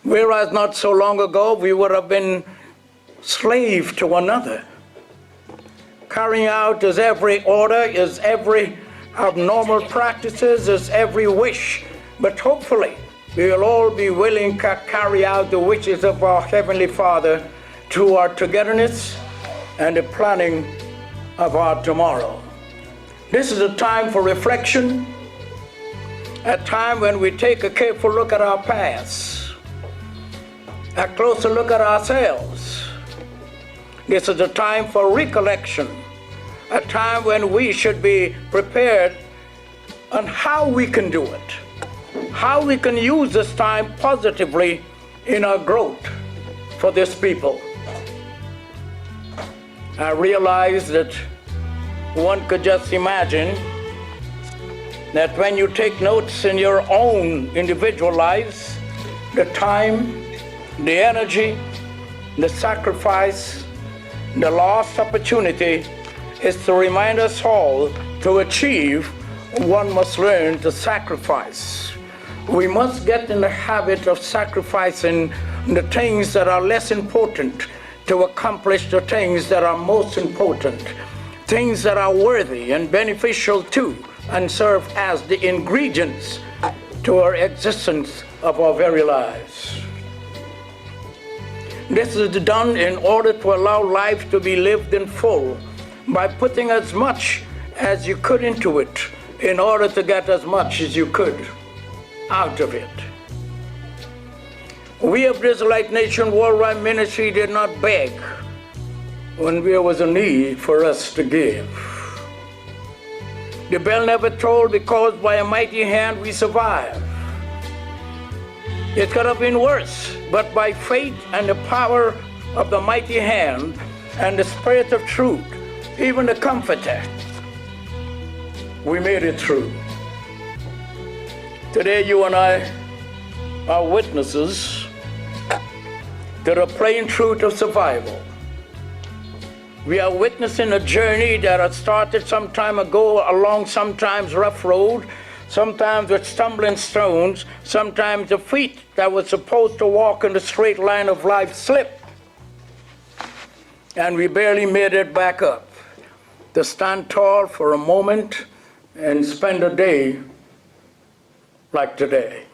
Whereas not so long ago, we would have been slave to another, carrying out his every order, his every abnormal practices, his every wish. But hopefully, we will all be willing to carry out the wishes of our Heavenly Father through our togetherness and the planning of our tomorrow. This is a time for reflection, a time when we take a careful look at our past, a closer look at ourselves. This is a time for recollection, a time when we should be prepared on how we can do it, how we can use this time positively in our growth for this people. I realize that one could just imagine that when you take notes in your own individual lives, the time, the energy, the sacrifice, the lost opportunity is to remind us all to achieve, one must learn to sacrifice. We must get in the habit of sacrificing the things that are less important to accomplish the things that are most important, things that are worthy and beneficial to and serve as the ingredients to our existence of our very lives. This is done in order to allow life to be lived in full by putting as much as you could into it in order to get as much as you could out of it. We of the Israelite Nation Worldwide Ministry did not beg when there was a need for us to give. The bell never tolled because by a mighty hand we survived. It could have been worse, but by faith and the power of the mighty hand and the Spirit of truth, even the Comforter, we made it through. Today you and I are witnesses to the plain truth of survival. We are witnessing a journey that had started some time ago along sometimes rough road, sometimes with stumbling stones, sometimes the feet that were supposed to walk in the straight line of life slipped, and we barely made it back up to stand tall for a moment and spend a day like today.